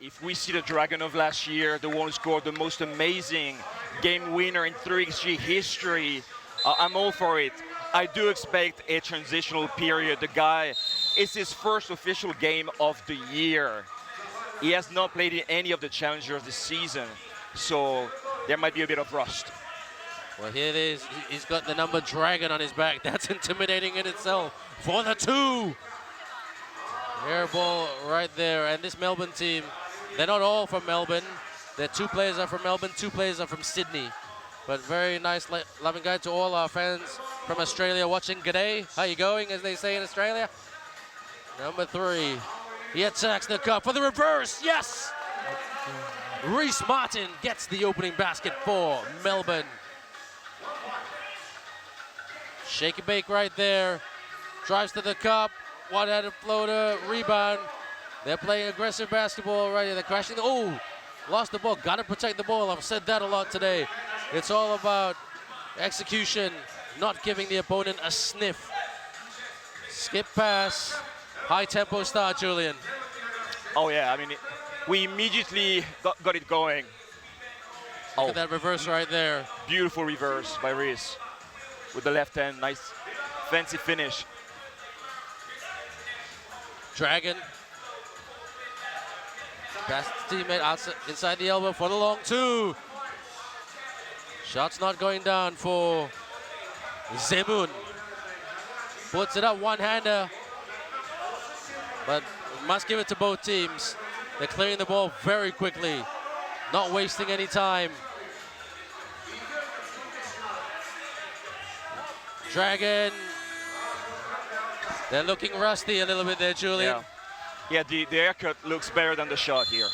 if we see the Dragon of last year, the one who scored the most amazing game winner in 3x3 history, I'm all for it. I do expect a transitional period. The guy, it's his first official game of the year. He has not played in any of the challengers this season, so there might be a bit of rust. Well, here it is. He's got the number Dragon on his back. That's intimidating in itself. For the 2. Air ball right there. And this Melbourne team, they're not all from Melbourne. Their 2 players are from Melbourne, 2 players are from Sydney. But very nice, loving guide to all our fans from Australia watching. G'day, how you going, as they say in Australia? Number 3, he attacks the cup for the reverse, yes! Reese Martin gets the opening basket for Melbourne. Shake and bake right there. Drives to the cup, one-handed floater, rebound. They're playing aggressive basketball already. They're crashing. Oh, lost the ball. Got to protect the ball. I've said that a lot today. It's all about execution, not giving the opponent a sniff. Skip pass, high tempo start, Julian. Oh yeah, I mean, we immediately got it going. Look at that reverse right there. Beautiful reverse by Reese with the left hand. Nice, fancy finish. Dragon. Pass to teammate outside, inside the elbow for the long 2. Shot's not going down for Zemun. Puts it up, one-hander. But must give it to both teams. They're clearing the ball very quickly, not wasting any time. Dragon. They're looking rusty a little bit there, Julian. Yeah, the haircut looks better than the shot here.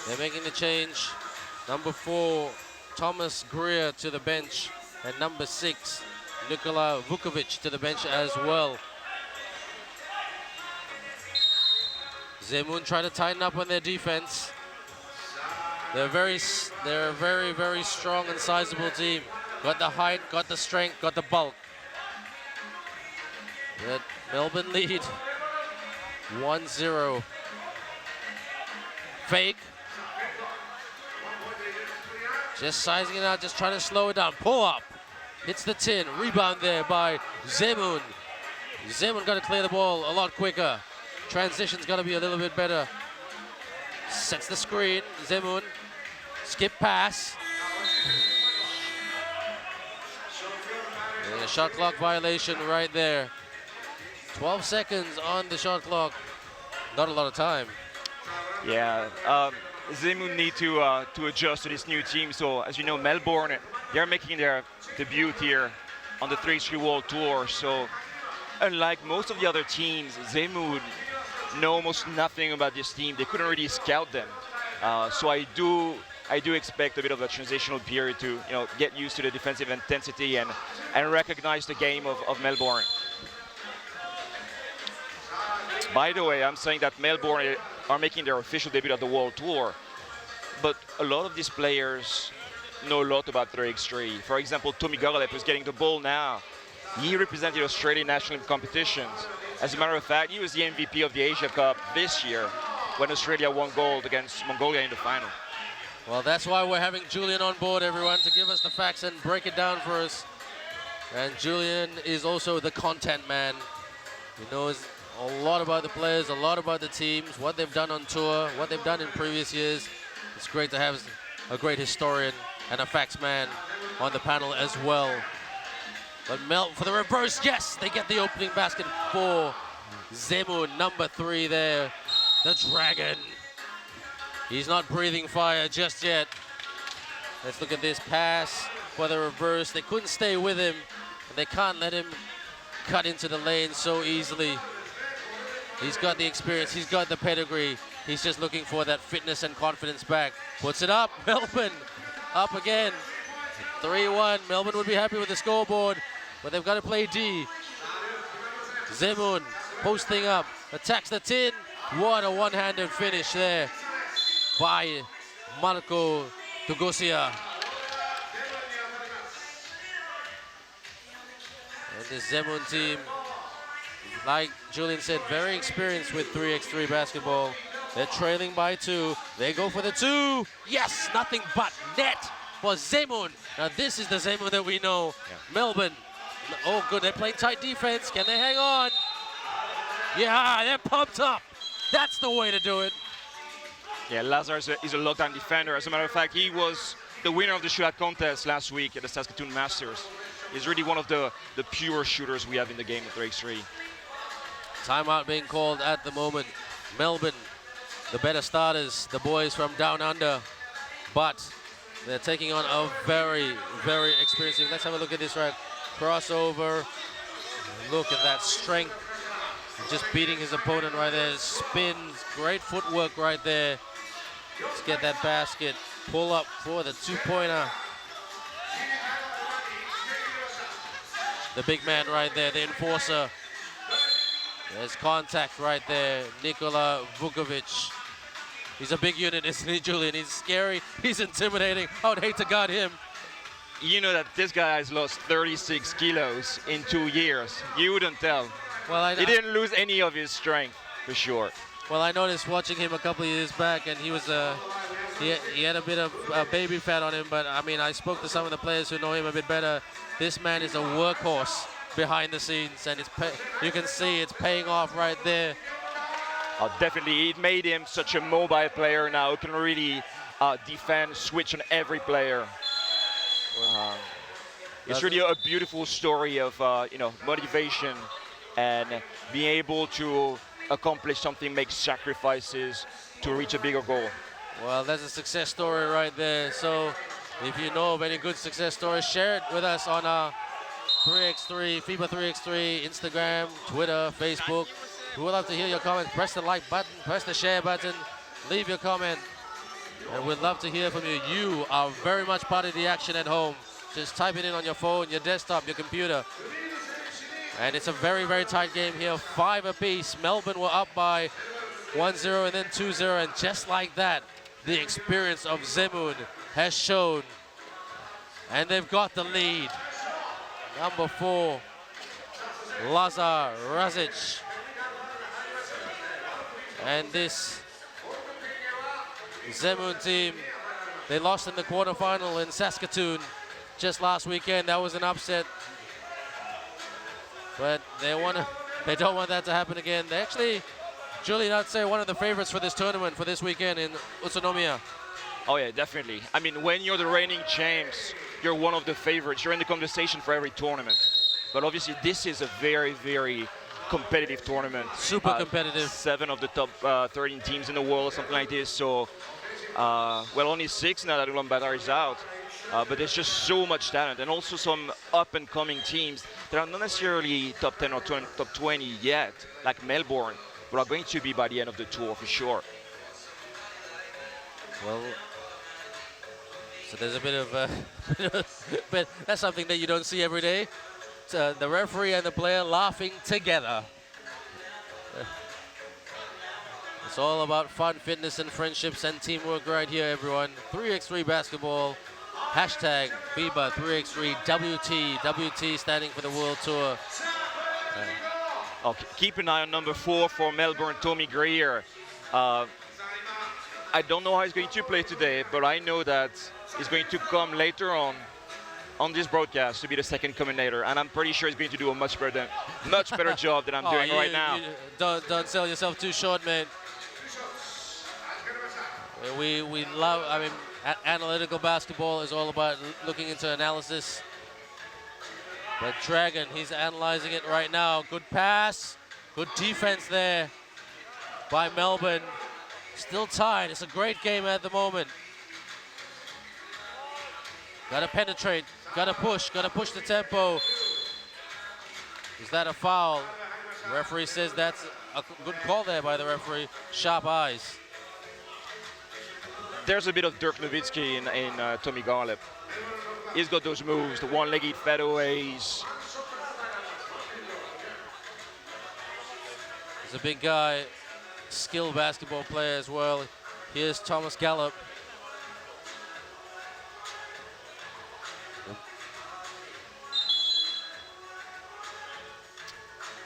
They're making the change. Number 4, Thomas Greer to the bench. And number 6, Nikola Vukovic to the bench as well. Zemun trying to tighten up on their defense. They're a very, very strong and sizable team. Got the height, got the strength, got the bulk. But Melbourne lead 1-0. Fake. Just sizing it out, just trying to slow it down. Pull up. Hits the tin. Rebound there by Zemun. Zemun got to clear the ball a lot quicker. Transition's got to be a little bit better. Sets the screen. Zemun. Skip pass. And a shot clock violation right there. 12 seconds on the shot clock. Not a lot of time. Yeah, Zemun need to adjust to this new team. So as you know, Melbourne, they're making their debut here on the 3x3 World Tour. So unlike most of the other teams, Zemun know almost nothing about this team. They couldn't really scout them. So I do expect a bit of a transitional period to get used to the defensive intensity and recognize the game of Melbourne. By the way, I'm saying that Melbourne are making their official debut at the World Tour, but a lot of these players know a lot about 3x3. For example, Tommy Garlep, who's getting the ball now, he represented Australian national competitions. As a matter of fact, he was the MVP of the Asia Cup this year when Australia won gold against Mongolia in the final. Well, that's why we're having Julian on board, everyone, to give us the facts and break it down for us. And Julian is also the content man. He knows a lot about the players, a lot about the teams, what they've done on tour, what they've done in previous years. It's great to have a great historian and a facts man on the panel as well. But Mel for the reverse, yes, they get the opening basket for Zemun, number 3 there, the Dragon. He's not breathing fire just yet. Let's look at this pass for the reverse. They couldn't stay with him, and they can't let him cut into the lane so easily. He's got the experience, he's got the pedigree. He's just looking for that fitness and confidence back. Puts it up, Melbourne up again. 3-1, Melbourne would be happy with the scoreboard, but they've got to play D. Zemun posting up, attacks the tin. What a one-handed finish there by Marco Tugosia. And the Zemun team like Julian said, very experienced with 3x3 basketball. They're trailing by 2. They go for the 2. Yes, nothing but net for Zemun. Now this is the Zemun that we know. Yeah. Melbourne. Oh, good. They're playing tight defense. Can they hang on? Yeah, they're pumped up. That's the way to do it. Yeah, Lazar is a lockdown defender. As a matter of fact, he was the winner of the shootout contest last week at the Saskatoon Masters. He's really one of the pure shooters we have in the game of 3x3. Timeout being called at the moment. Melbourne, the better starters, the boys from down under, but they're taking on a very, very experienced team. Let's have a look at this right. Crossover. Look at that strength. Just beating his opponent right there. Spins, great footwork right there. Let's get that basket. Pull up for the 2-pointer. The big man right there, the enforcer. There's contact right there. Nikola Vukovic. He's a big unit, isn't he, Julian? He's scary. He's intimidating. I would hate to guard him. You know that this guy has lost 36 kilos in 2 years. You wouldn't tell. Well, He didn't lose any of his strength, for sure. Well, I noticed watching him a couple of years back, and he was he had a bit of baby fat on him. But I mean, I spoke to some of the players who know him a bit better. This man is a workhorse behind the scenes, and you can see it's paying off right there. Definitely, it made him such a mobile player now who can really defend, switch on every player. It's really a beautiful story of motivation and being able to accomplish something, make sacrifices to reach a bigger goal. Well, that's a success story right there. So if you know of any good success stories, share it with us on 3x3, FIBA 3x3, Instagram, Twitter, Facebook. We would love to hear your comments. Press the like button, press the share button, leave your comment. And we'd love to hear from you. You are very much part of the action at home. Just type it in on your phone, your desktop, your computer. And it's a very, very tight game here. 5 apiece. Melbourne were up by 1-0 and then 2-0. And just like that, the experience of Zemun has shown. And they've got the lead. Number 4, Lazar Razic. And this Zemun team, they lost in the quarterfinal in Saskatoon just last weekend. That was an upset. But they don't want that to happen again. They actually, Julian, I'd say one of the favorites for this tournament for this weekend in Utsunomiya. Oh yeah, definitely. I mean, when you're the reigning champs, you're one of the favorites. You're in the conversation for every tournament. But obviously, this is a very, very competitive tournament. Super competitive. 7 of the top 13 teams in the world, something like this. So, well, only 6 now that Ulaanbaatar is out. But there's just so much talent, and also some up-and-coming teams that are not necessarily top 10 or top 20 yet, like Melbourne, but are going to be by the end of the tour for sure. Well, so there's a bit of, but that's something that you don't see every day. The referee and the player laughing together. It's all about fun, fitness, and friendships and teamwork right here, everyone. 3x3 basketball. Hashtag FIBA 3x3 WT. WT standing for the World Tour. Okay, keep an eye on number 4 for Melbourne, Tommy Greer. I don't know how he's going to play today, but I know that he's going to come later on this broadcast to be the second commentator, and I'm pretty sure he's going to do a much better job than I'm doing right now. Don't sell yourself too short, man. We love, I mean, analytical basketball is all about looking into analysis. But Dragon, he's analyzing it right now. Good pass, good defense there by Melbourne. Still tied. It's a great game at the moment. Gotta penetrate, gotta push the tempo. Is that a foul? The referee says that's a good call there by the referee. Sharp eyes. There's a bit of Dirk Nowitzki in Tommy Garlip. He's got those moves, the one-legged fadeaways. He's a big guy, skilled basketball player as well. Here's Thomas Gallup.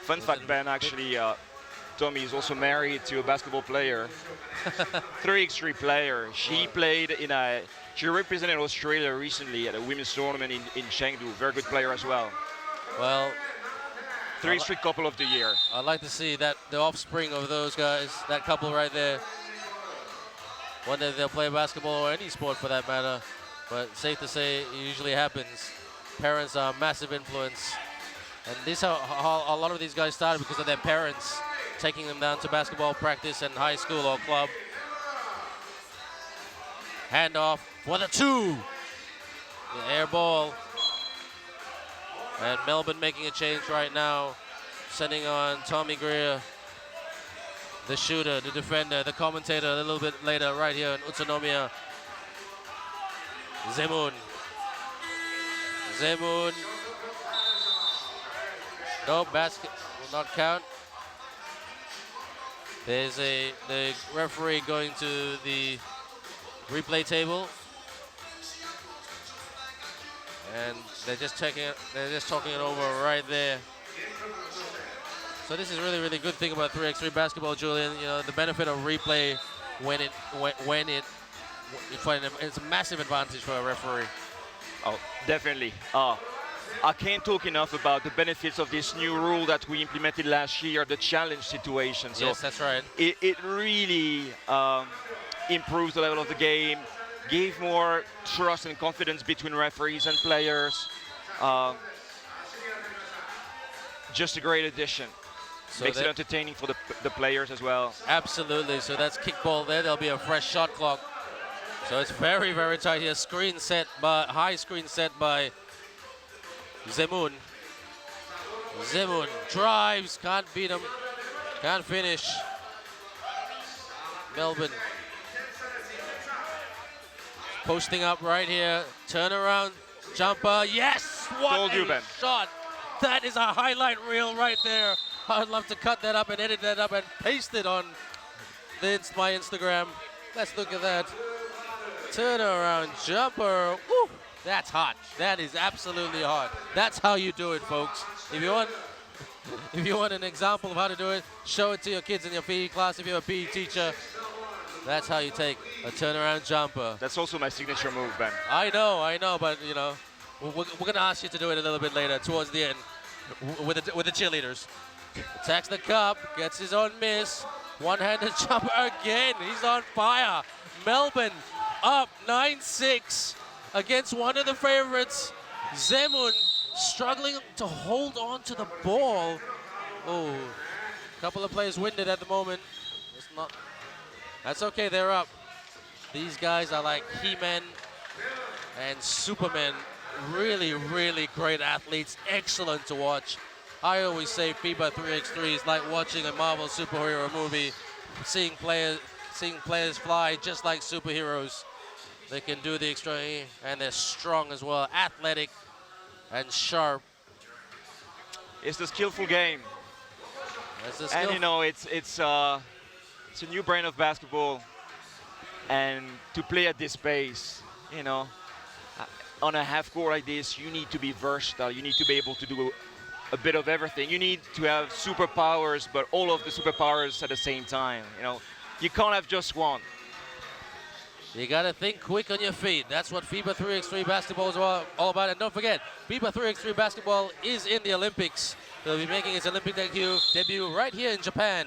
Fun fact, Ben, actually, Tommy is also married to a basketball player, 3x3 player. She played she represented Australia recently at a women's tournament in Chengdu. Very good player as well. Well, 3x3 couple of the year. I'd like to see that the offspring of those guys, that couple right there. One day they'll play basketball or any sport for that matter, but safe to say it usually happens. Parents are a massive influence, and this how a lot of these guys started because of their parents taking them down to basketball practice in high school or club. Handoff for the 2. The air ball. And Melbourne making a change right now, sending on Tommy Greer, the shooter, the defender, the commentator a little bit later right here in Utsunomiya. Zemun. No, basket will not count. There's the referee going to the replay table. And they're just talking it over right there. So this is really good thing about 3x3 basketball, Julian. You know, the benefit of replay it's a massive advantage for a referee. Oh, definitely. I can't talk enough about the benefits of this new rule that we implemented last year, the challenge situation. So yes, that's right. It really improves the level of the game, gave more trust and confidence between referees and players. Just a great addition. So makes it entertaining for the players as well. Absolutely. So that's kickball there. There'll be a fresh shot clock. So it's very tight here. High screen set by Zemun. Zemun drives, can't beat him, can't finish. Melbourne posting up right here. Turnaround jumper. Yes! What a shot! That is a highlight reel right there. I'd love to cut that up and edit that up and paste it on my Instagram. Let's look at that. Turnaround jumper. Woo! That's hot. That is absolutely hot. That's how you do it, folks. If you want an example of how to do it, show it to your kids in your PE class. If you're a PE teacher, that's how you take a turnaround jumper. That's also my signature move, Ben. I know, but you know, we're gonna ask you to do it a little bit later, towards the end, with the cheerleaders. Attacks the cup, gets his own miss. One-handed jumper again. He's on fire. Melbourne up 9-6 against one of the favorites. Zemun struggling to hold on to the ball. Oh, a couple of players winded at the moment. That's okay, they're up. These guys are like He-Men and Superman. Really great athletes. Excellent to watch. I always say FIBA 3x3 is like watching a Marvel superhero movie, seeing players fly just like superheroes. They can do the extra, and they're strong as well, athletic and sharp. It's the skillful game. And you know, it's a new brand of basketball, and to play at this pace, you know, on a half court like this, you need to be versatile. You need to be able to do a bit of everything. You need to have superpowers, but all of the superpowers at the same time. You know, you can't have just one. You gotta think quick on your feet. That's what FIBA 3x3 basketball is all about. And don't forget, FIBA 3x3 basketball is in the Olympics. They'll be making its Olympic debut right here in Japan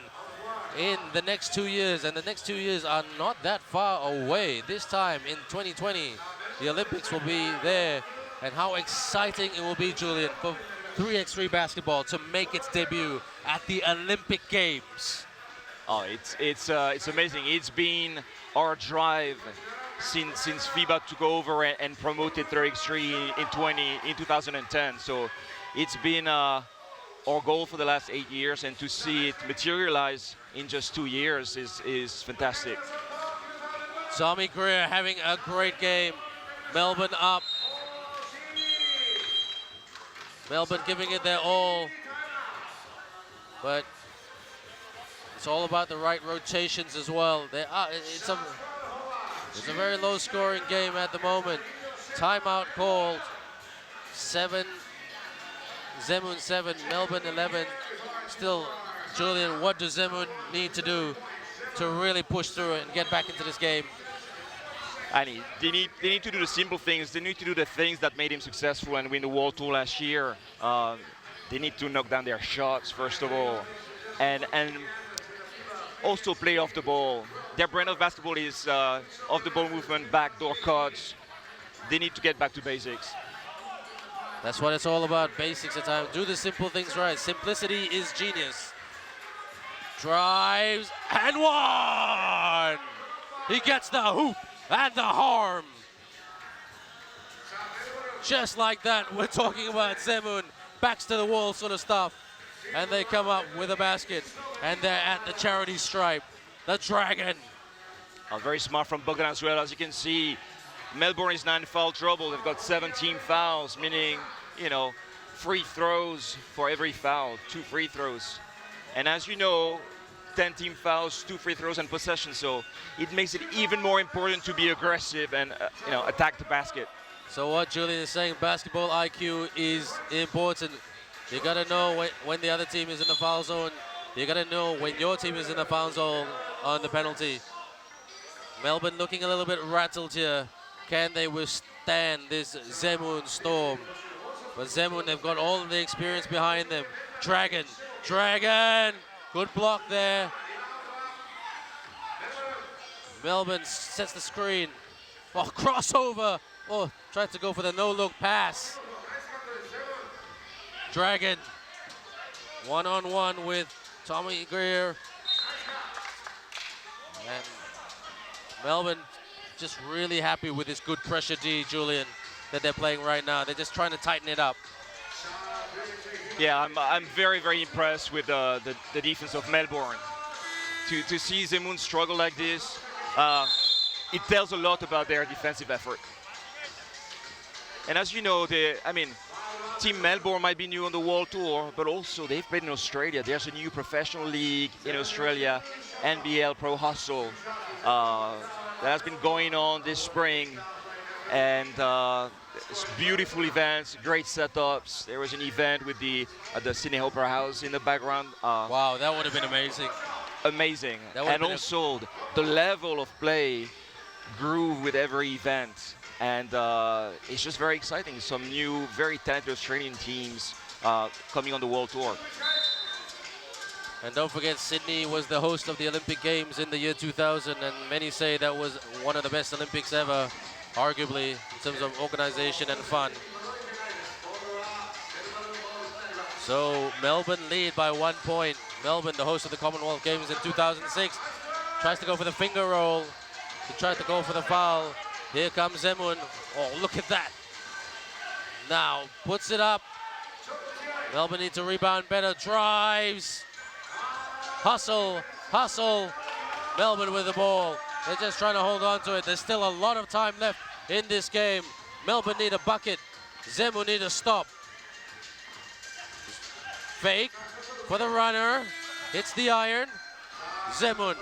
in the next 2 years. And the next 2 years are not that far away. This time in 2020, the Olympics will be there. And how exciting it will be, Julian, for 3x3 basketball to make its debut at the Olympic Games. Oh, it's amazing. It's been our drive since FIBA took over and promoted 3x3 in 2010. So it's been our goal for the last 8 years, and to see it materialize in just 2 years is fantastic. Tommy Greer having a great game. Melbourne up. Melbourne giving it their all, but it's all about the right rotations as well. It's a very low-scoring game at the moment. Timeout called. Zemun 7, Melbourne 11. Still, Julian, what does Zemun need to do to really push through it and get back into this game? They need to do the simple things. They need to do the things that made him successful and win the World Tour last year. They need to knock down their shots, first of all, and also play off the ball. Their brand of basketball is off the ball movement, backdoor cuts. They need to get back to basics. That's what it's all about, basics at times. Do the simple things right. Simplicity is genius. Drives and one! He gets the hoop and the harm. Just like that, we're talking about Zemun. Backs to the wall sort of stuff. And they come up with a basket. And they're at the charity stripe. The Dragon. Very smart from Bogdan as well. As you can see, Melbourne is now in foul trouble. They've got 17 fouls, meaning, you know, free throws for every foul, 2 free throws. And as you know, 10 team fouls, 2 free throws and possession. So it makes it even more important to be aggressive and, you know, attack the basket. So what Julian is saying, basketball IQ is important. You gotta know when the other team is in the foul zone. You gotta know when your team is in the foul zone on the penalty. Melbourne looking a little bit rattled here. Can they withstand this Zemun storm? But Zemun, they've got all of the experience behind them. Dragon, good block there. Melbourne sets the screen. Oh, crossover. Oh, tried to go for the no-look pass. Dragon, one-on-one with Tommy Greer. And Melbourne just really happy with this good pressure D, Julian, that they're playing right now. They're just trying to tighten it up. Yeah, I'm very, very impressed with the defense of Melbourne. To see Zemun struggle like this, it tells a lot about their defensive effort. And as you know, Team Melbourne might be new on the World Tour, but also they've played in Australia. There's a new professional league in Australia, NBL Pro Hustle, that has been going on this spring. And it's beautiful events, great setups. There was an event with the Sydney Opera House in the background. Wow, that would have been amazing. Amazing. And also the level of play grew with every event. And it's just very exciting. Some new, very talented Australian teams coming on the World Tour. And don't forget, Sydney was the host of the Olympic Games in the year 2000, and many say that was one of the best Olympics ever, arguably, in terms of organization and fun. So Melbourne lead by 1 point. Melbourne, the host of the Commonwealth Games in 2006, tries to go for the finger roll. He tried to go for the foul. Here comes Zemun. Oh, look at that. Now, puts it up. Melbourne needs to rebound better. Drives. Hustle. Melbourne with the ball. They're just trying to hold on to it. There's still a lot of time left in this game. Melbourne need a bucket. Zemun need a stop. Fake for the runner. Hits the iron. Zemun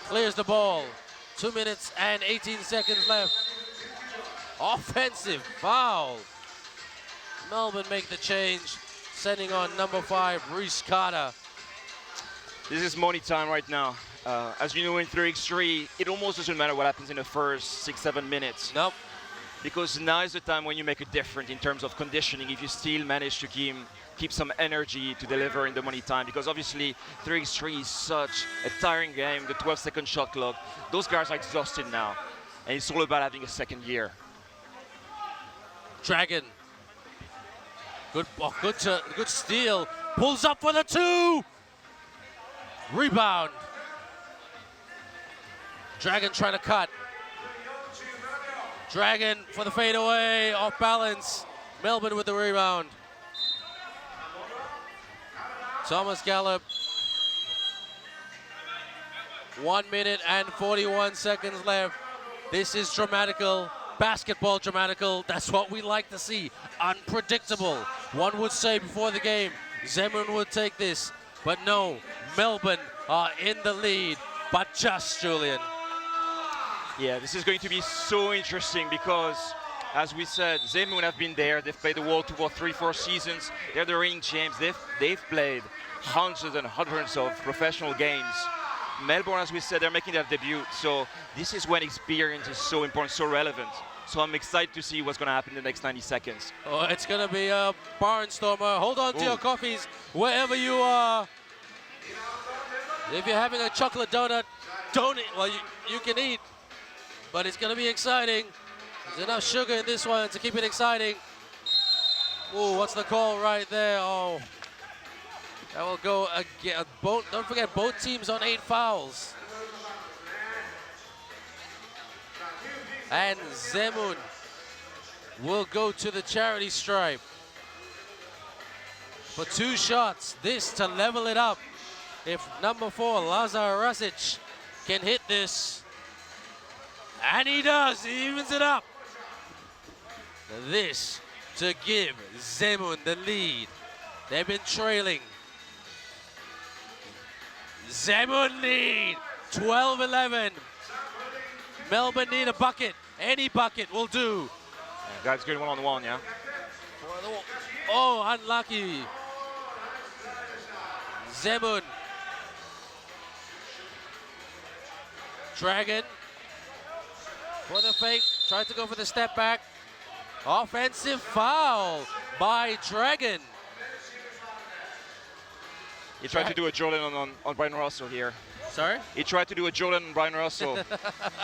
clears the ball. 2 minutes and 18 seconds left. Offensive foul. Melbourne make the change, sending on number 5, Reese Carter. This is money time right now. As you know, in 3x3, it almost doesn't matter what happens in the first 6-7 minutes. Nope. Because now is the time when you make a difference in terms of conditioning, if you still manage to keep some energy to deliver in the money time. Because obviously, 3x3 is such a tiring game, the 12-second shot clock. Those guys are exhausted now. And it's all about having a second year. Dragon. Good steal. Pulls up for the 2. Rebound. Dragon trying to cut. Dragon for the fadeaway, off balance. Melbourne with the rebound. Thomas Gallup. 1 minute and 41 seconds left. This is dramatical. Basketball dramatical. That's what we like to see. Unpredictable. One would say before the game, Zemun would take this. But no, Melbourne are in the lead. But just, Julian. Yeah, this is going to be so interesting because As we said, Zemun have been there. They've played the World Tour for 3-4 seasons. They're the reigning champs. They've played hundreds and hundreds of professional games. Melbourne, as we said, they're making their debut. So this is when experience is so important, so relevant. So I'm excited to see what's going to happen in the next 90 seconds. Oh, it's going to be a barnstormer. Hold on to your coffees wherever you are. If you're having a chocolate donut, don't eat. Well, you can eat, but it's going to be exciting. There's enough sugar in this one to keep it exciting. Ooh, what's the call right there? Oh, that will go again. Don't forget, both teams on 8 fouls. And Zemun will go to the charity stripe for 2 shots. This to level it up. If number 4, Lazar Rasic, can hit this. And he does, he evens it up. This to give Zemun the lead. They've been trailing. Zemun lead, 12-11. Melbourne need a bucket. Any bucket will do. Yeah, guys, good one-on-one, yeah? Oh, unlucky. Zemun. Dragon. For the fake, tried to go for the step back. Offensive foul by Dragon. He tried to do a Jordan on Brian Russell here. Sorry? He tried to do a Jordan on Brian Russell.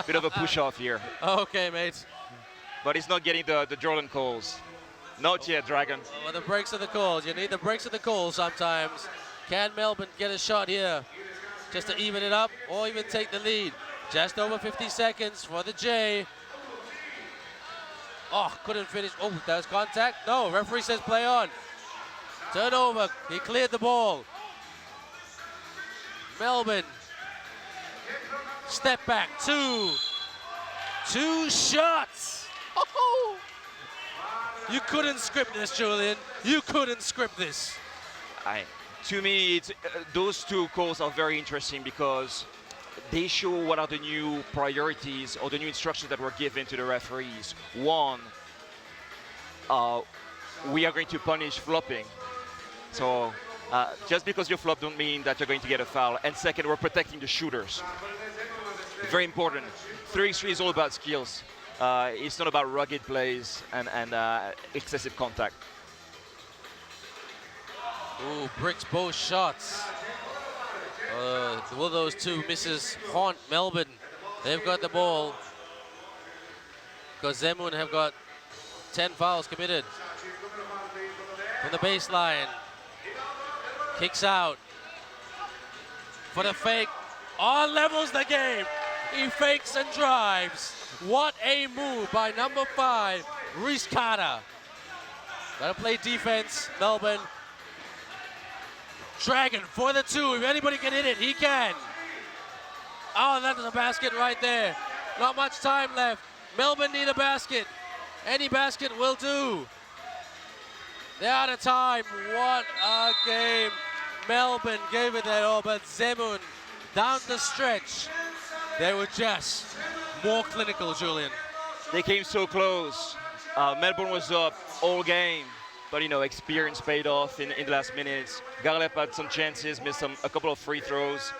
Bit of a push-off here. Okay, mate. But he's not getting the Jordan calls. Not yet, Dragon. Well, the breaks of the calls. You need the breaks of the calls sometimes. Can Melbourne get a shot here just to even it up or even take the lead? Just over 50 seconds for the J. Oh, couldn't finish. Oh, there's contact. No, referee says play on. Turnover. He cleared the ball. Melbourne. Step back. 2. 2 shots. Oh, you couldn't script this, Julian. You couldn't script this. To me, those 2 calls are very interesting because they show what are the new priorities or the new instructions that were given to the referees. One, we are going to punish flopping. So just because you flop don't mean that you're going to get a foul. And second, we're protecting the shooters. Very important. 3x3 is all about skills. It's not about rugged plays and excessive contact. Ooh, bricks both shots. Will those 2 misses haunt Melbourne? They've got the ball. Because Zemun have got 10 fouls committed. From the baseline. Kicks out. For the fake. On levels the game. He fakes and drives. What a move by number 5, Reese Carter. Gotta play defense, Melbourne. Dragon for the 2. If anybody can hit it, he can. Oh, that is a basket right there. Not much time left. Melbourne need a basket. Any basket will do. They're out of time. What a game. Melbourne gave it their all, but Zemun down the stretch. They were just more clinical, Julian. They came so close. Melbourne was up all game. But, you know, experience paid off in the last minutes. Garlep had some chances, missed a couple of free throws.